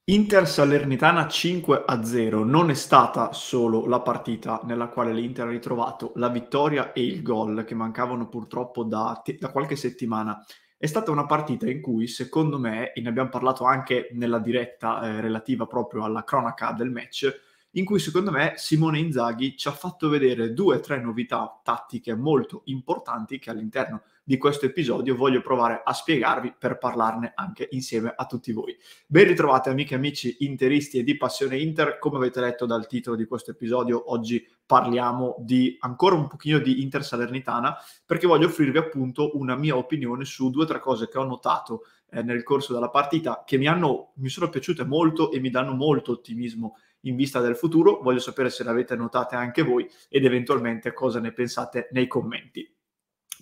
Inter Salernitana 5-0 non è stata solo la partita nella quale l'Inter ha ritrovato la vittoria e il gol che mancavano purtroppo da qualche settimana. È stata una partita in cui, secondo me, e ne abbiamo parlato anche nella diretta relativa proprio alla cronaca del match, in cui secondo me Simone Inzaghi ci ha fatto vedere 2 o 3 novità tattiche molto importanti che all'interno di questo episodio voglio provare a spiegarvi per parlarne anche insieme a tutti voi. Ben ritrovate amiche e amici interisti e di Passione Inter. Come avete letto dal titolo di questo episodio, oggi parliamo di ancora un pochino di Inter Salernitana, perché voglio offrirvi appunto una mia opinione su 2 o 3 cose che ho notato nel corso della partita che mi sono piaciute molto e mi danno molto ottimismo in vista del futuro. Voglio sapere se le avete notate anche voi ed eventualmente cosa ne pensate nei commenti.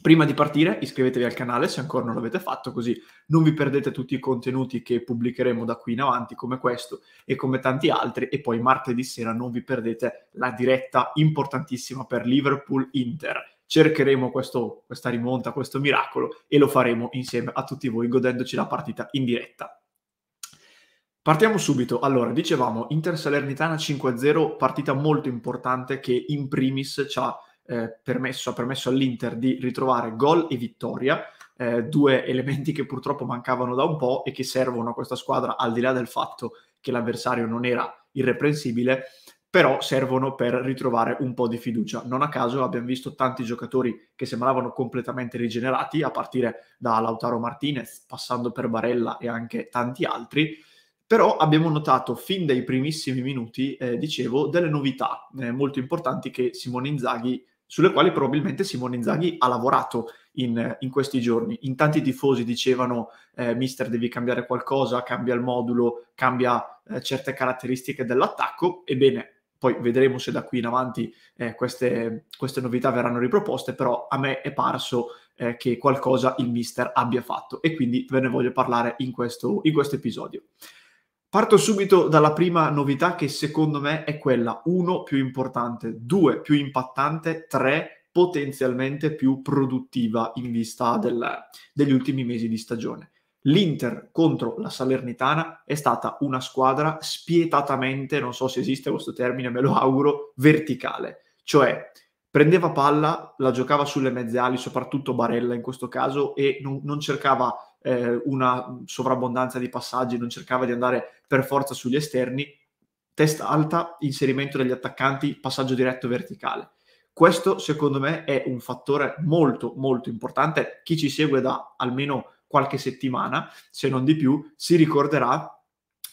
Prima di partire iscrivetevi al canale se ancora non l'avete fatto, così non vi perdete tutti i contenuti che pubblicheremo da qui in avanti, come questo e come tanti altri, e poi martedì sera non vi perdete la diretta importantissima per Liverpool-Inter. Cercheremo questa rimonta, questo miracolo, e lo faremo insieme a tutti voi godendoci la partita in diretta. Partiamo subito. Allora, dicevamo Inter Salernitana 5-0, partita molto importante che in primis ci ha permesso all'Inter di ritrovare gol e vittoria, 2 elementi che purtroppo mancavano da un po' e che servono a questa squadra, al di là del fatto che l'avversario non era irreprensibile, però servono per ritrovare un po' di fiducia. Non a caso abbiamo visto tanti giocatori che sembravano completamente rigenerati, a partire da Lautaro Martinez, passando per Barella e anche tanti altri. Però abbiamo notato fin dai primissimi minuti, dicevo, delle novità molto importanti sulle quali probabilmente Simone Inzaghi ha lavorato in questi giorni. In tanti tifosi dicevano mister devi cambiare qualcosa, cambia il modulo, cambia certe caratteristiche dell'attacco. Ebbene, poi vedremo se da qui in avanti queste novità verranno riproposte, però a me è parso che qualcosa il mister abbia fatto e quindi ve ne voglio parlare in questo episodio. Parto subito dalla prima novità che secondo me è quella, 1, più importante, 2, più impattante, 3, potenzialmente più produttiva in vista degli ultimi mesi di stagione. L'Inter contro la Salernitana è stata una squadra spietatamente, non so se esiste questo termine, me lo auguro, verticale. Cioè, prendeva palla, la giocava sulle mezze ali, soprattutto Barella in questo caso, e non cercava una sovrabbondanza di passaggi, non cercava di andare per forza sugli esterni, testa alta, inserimento degli attaccanti, passaggio diretto verticale. Questo secondo me è un fattore molto molto importante. Chi ci segue da almeno qualche settimana, se non di più, si ricorderà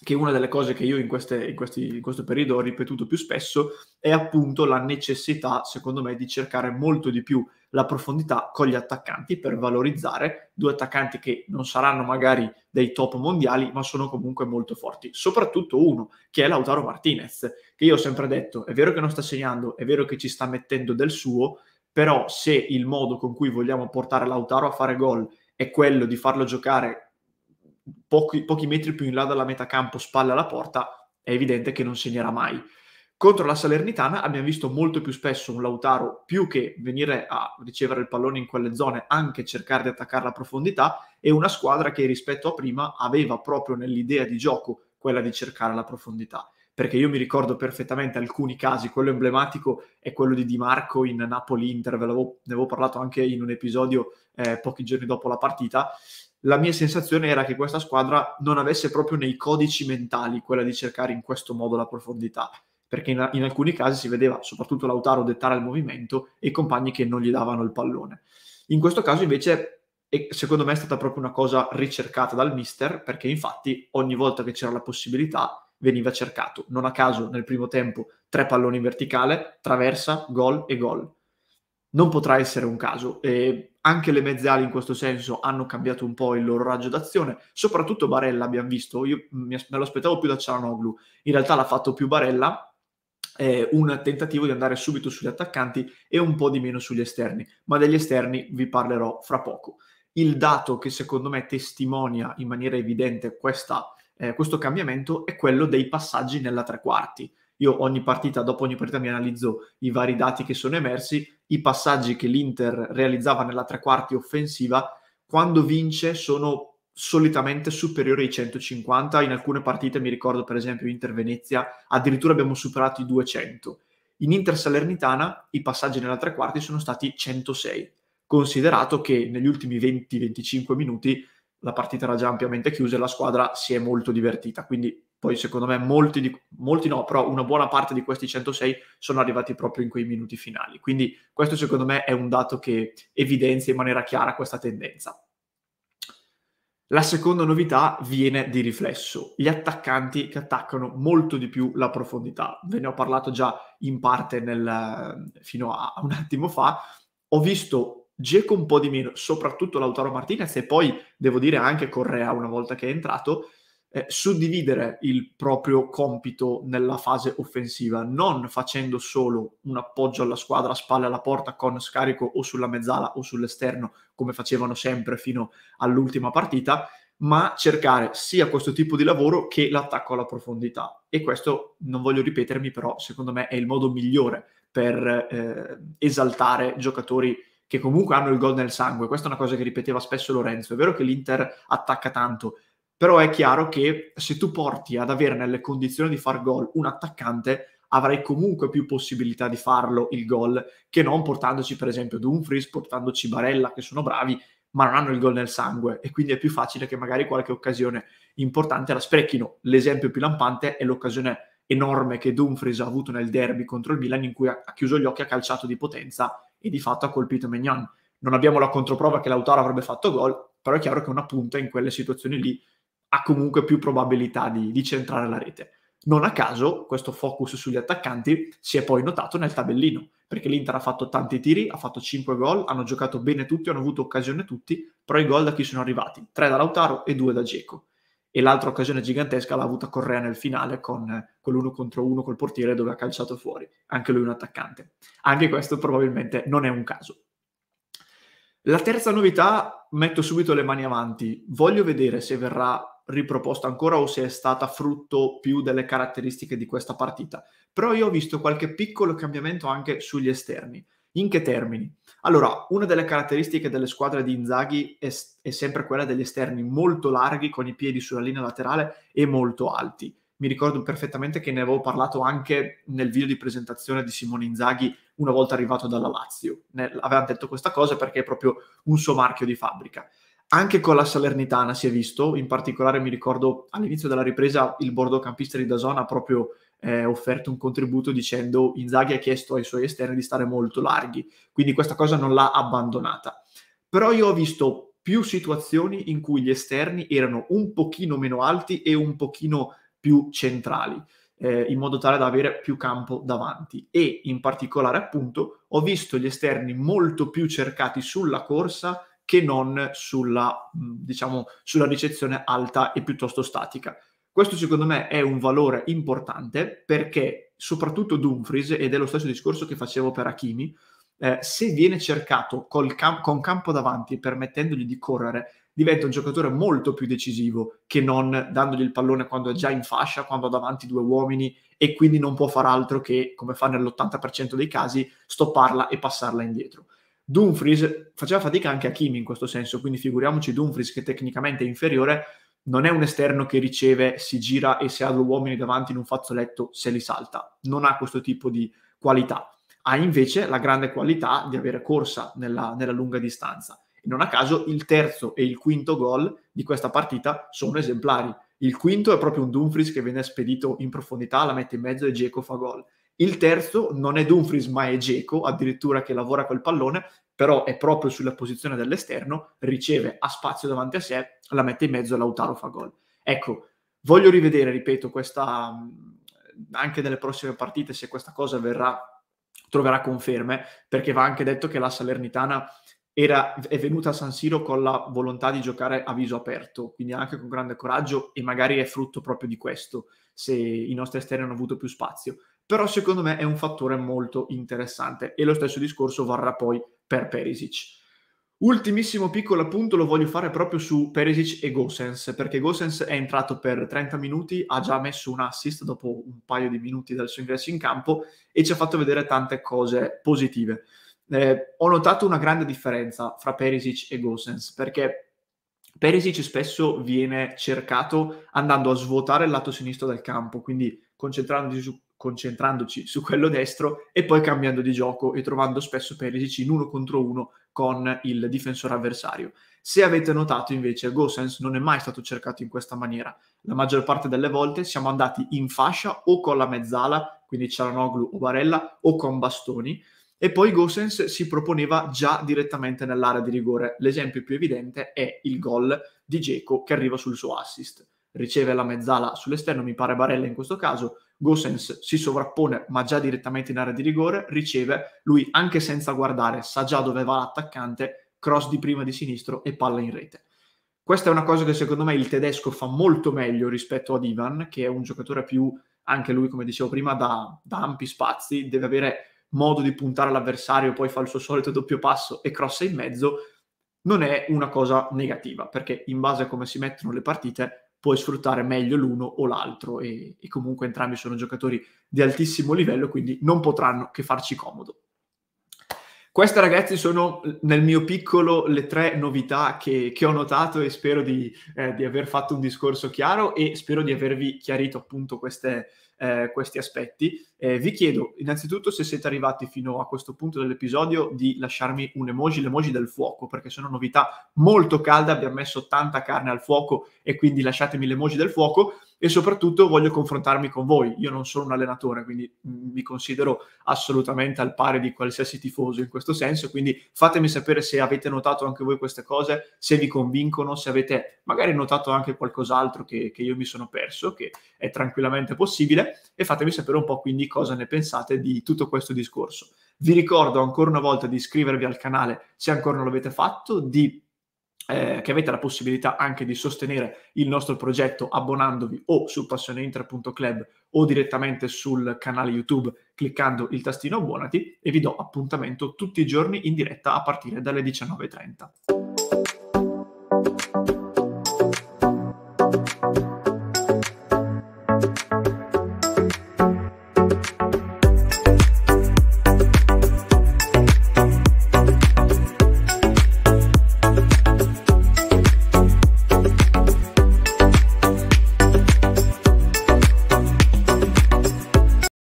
che una delle cose che io in questo periodo ho ripetuto più spesso è appunto la necessità, secondo me, di cercare molto di più la profondità con gli attaccanti per valorizzare 2 attaccanti che non saranno magari dei top mondiali, ma sono comunque molto forti. Soprattutto uno, che è Lautaro Martinez, che io ho sempre detto, è vero che non sta segnando, è vero che ci sta mettendo del suo, però se il modo con cui vogliamo portare Lautaro a fare gol è quello di farlo giocare pochi metri più in là dalla metà campo, spalle alla porta, è evidente che non segnerà mai. Contro la Salernitana abbiamo visto molto più spesso un Lautaro, più che venire a ricevere il pallone in quelle zone, anche cercare di attaccare la profondità, e una squadra che rispetto a prima aveva proprio nell'idea di gioco quella di cercare la profondità. Perché io mi ricordo perfettamente alcuni casi, quello emblematico è quello di Di Marco in Napoli-Inter, ne avevo parlato anche in un episodio pochi giorni dopo la partita. La mia sensazione era che questa squadra non avesse proprio nei codici mentali quella di cercare in questo modo la profondità, perché in alcuni casi si vedeva soprattutto Lautaro dettare il movimento e i compagni che non gli davano il pallone. In questo caso invece secondo me è stata proprio una cosa ricercata dal mister, perché infatti ogni volta che c'era la possibilità veniva cercato. Non a caso nel primo tempo 3 palloni in verticale, traversa, gol e gol. Non potrà essere un caso. Anche le mezze ali in questo senso hanno cambiato un po' il loro raggio d'azione, soprattutto Barella abbiamo visto, io me lo aspettavo più da Çalhanoğlu, in realtà l'ha fatto più Barella, un tentativo di andare subito sugli attaccanti e un po' di meno sugli esterni, ma degli esterni vi parlerò fra poco. Il dato che secondo me testimonia in maniera evidente questo cambiamento è quello dei passaggi nella tre quarti. Io dopo ogni partita mi analizzo i vari dati che sono emersi, i passaggi che l'Inter realizzava nella tre quarti offensiva, quando vince sono solitamente superiori ai 150, in alcune partite mi ricordo per esempio Inter-Venezia addirittura abbiamo superato i 200. In Inter-Salernitana i passaggi nella tre quarti sono stati 106, considerato che negli ultimi 20-25 minuti la partita era già ampiamente chiusa e la squadra si è molto divertita, quindi poi secondo me molti no, però una buona parte di questi 106 sono arrivati proprio in quei minuti finali, quindi questo secondo me è un dato che evidenzia in maniera chiara questa tendenza. La seconda novità viene di riflesso, gli attaccanti che attaccano molto di più la profondità. Ve ne ho parlato già in parte fino a un attimo fa. Ho visto Dzeko un po' di meno, soprattutto Lautaro Martinez e poi devo dire anche Correa una volta che è entrato, suddividere il proprio compito nella fase offensiva, non facendo solo un appoggio alla squadra a spalle alla porta con scarico o sulla mezzala o sull'esterno, come facevano sempre fino all'ultima partita, ma cercare sia questo tipo di lavoro che l'attacco alla profondità. E questo, non voglio ripetermi, però secondo me è il modo migliore per esaltare giocatori che comunque hanno il gol nel sangue. Questa è una cosa che ripeteva spesso Lorenzo. È vero che l'Inter attacca tanto, però è chiaro che se tu porti ad avere nelle condizioni di far gol un attaccante, avrai comunque più possibilità di farlo il gol che non portandoci per esempio Dumfries, portandoci Barella, che sono bravi ma non hanno il gol nel sangue, e quindi è più facile che magari qualche occasione importante la sprechino. L'esempio più lampante è l'occasione enorme che Dumfries ha avuto nel derby contro il Milan, in cui ha chiuso gli occhi, ha calciato di potenza e di fatto ha colpito Maignan. Non abbiamo la controprova che Lautaro avrebbe fatto gol, però è chiaro che una punta in quelle situazioni lì ha comunque più probabilità di centrare la rete. Non a caso questo focus sugli attaccanti si è poi notato nel tabellino, perché l'Inter ha fatto tanti tiri, ha fatto 5 gol, hanno giocato bene tutti, hanno avuto occasione tutti, però i gol da chi sono arrivati? 3 da Lautaro e 2 da Dzeko. E l'altra occasione gigantesca l'ha avuta Correa nel finale con quell'1 contro 1 col portiere dove ha calciato fuori, anche lui un attaccante. Anche questo probabilmente non è un caso. La terza novità, metto subito le mani avanti, voglio vedere se verrà riproposta ancora o se è stata frutto più delle caratteristiche di questa partita. Però io ho visto qualche piccolo cambiamento anche sugli esterni. In che termini? Allora, una delle caratteristiche delle squadre di Inzaghi è sempre quella degli esterni molto larghi, con i piedi sulla linea laterale e molto alti. Mi ricordo perfettamente che ne avevo parlato anche nel video di presentazione di Simone Inzaghi una volta arrivato dalla Lazio. Aveva detto questa cosa perché è proprio un suo marchio di fabbrica. Anche con la Salernitana si è visto, in particolare mi ricordo all'inizio della ripresa il bordocampista di DAZN ha proprio offerto un contributo dicendo Inzaghi ha chiesto ai suoi esterni di stare molto larghi, quindi questa cosa non l'ha abbandonata. Però io ho visto più situazioni in cui gli esterni erano un pochino meno alti e un pochino più centrali, in modo tale da avere più campo davanti, e in particolare appunto ho visto gli esterni molto più cercati sulla corsa che non sulla ricezione alta e piuttosto statica. Questo secondo me è un valore importante perché soprattutto Dumfries, ed è lo stesso discorso che facevo per Hakimi, se viene cercato con campo davanti e permettendogli di correre, diventa un giocatore molto più decisivo che non dandogli il pallone quando è già in fascia, quando ha davanti due uomini e quindi non può far altro che, come fa nell'80% dei casi, stopparla e passarla indietro. Dumfries faceva fatica anche Hakimi in questo senso, quindi figuriamoci Dumfries, che tecnicamente è inferiore, non è un esterno che riceve, si gira e se ha due uomini davanti in un fazzoletto se li salta. Non ha questo tipo di qualità. Ha invece la grande qualità di avere corsa nella lunga distanza. E non a caso il terzo e il quinto gol di questa partita sono esemplari. Il quinto è proprio un Dumfries che viene spedito in profondità, la mette in mezzo e Dzeko fa gol. Il terzo non è Dumfries ma è Dzeko, addirittura, che lavora col pallone, però è proprio sulla posizione dell'esterno, riceve a spazio davanti a sé, la mette in mezzo e Lautaro fa gol. Ecco, voglio rivedere, ripeto, questa anche nelle prossime partite, se questa cosa troverà conferme, perché va anche detto che la Salernitana è venuta a San Siro con la volontà di giocare a viso aperto, quindi anche con grande coraggio, e magari è frutto proprio di questo, se i nostri esterni hanno avuto più spazio. Però secondo me è un fattore molto interessante, e lo stesso discorso varrà poi per Perisic. Ultimissimo piccolo appunto lo voglio fare proprio su Perisic e Gosens, perché Gosens è entrato per 30 minuti, ha già messo un assist dopo un paio di minuti dal suo ingresso in campo e ci ha fatto vedere tante cose positive. Ho notato una grande differenza fra Perisic e Gosens, perché Perisic spesso viene cercato andando a svuotare il lato sinistro del campo, quindi concentrandoci su quello destro e poi cambiando di gioco e trovando spesso Perisic in 1 contro 1 con il difensore avversario. Se avete notato invece Gosens non è mai stato cercato in questa maniera. La maggior parte delle volte siamo andati in fascia o con la mezzala, quindi Çalhanoğlu o Barella, o con bastoni, e poi Gosens si proponeva già direttamente nell'area di rigore. L'esempio più evidente è il gol di Dzeko che arriva sul suo assist. Riceve la mezzala sull'esterno, mi pare Barella in questo caso, Gosens si sovrappone ma già direttamente in area di rigore, riceve, lui anche senza guardare sa già dove va l'attaccante, cross di prima di sinistro e palla in rete. Questa è una cosa che secondo me il tedesco fa molto meglio rispetto ad Ivan, che è un giocatore più, anche lui come dicevo prima, da ampi spazi, deve avere modo di puntare all'avversario, poi fa il suo solito doppio passo e crossa in mezzo. Non è una cosa negativa, perché in base a come si mettono le partite puoi sfruttare meglio l'uno o l'altro e comunque entrambi sono giocatori di altissimo livello, quindi non potranno che farci comodo. Queste ragazzi sono nel mio piccolo le 3 novità che ho notato e spero di aver fatto un discorso chiaro e spero di avervi chiarito appunto questi aspetti. Vi chiedo innanzitutto se siete arrivati fino a questo punto dell'episodio di lasciarmi un emoji, l'emoji del fuoco, perché sono novità molto calde, abbiamo messo tanta carne al fuoco e quindi lasciatemi l'emoji del fuoco. E soprattutto voglio confrontarmi con voi. Io non sono un allenatore, quindi mi considero assolutamente al pari di qualsiasi tifoso in questo senso, quindi fatemi sapere se avete notato anche voi queste cose, se vi convincono, se avete magari notato anche qualcos'altro che io mi sono perso, che è tranquillamente possibile, e fatemi sapere un po' quindi cosa ne pensate di tutto questo discorso. Vi ricordo ancora una volta di iscrivervi al canale se ancora non l'avete fatto, che avete la possibilità anche di sostenere il nostro progetto abbonandovi o su passioneinter.club o direttamente sul canale YouTube cliccando il tastino abbonati, e vi do appuntamento tutti i giorni in diretta a partire dalle 19:30.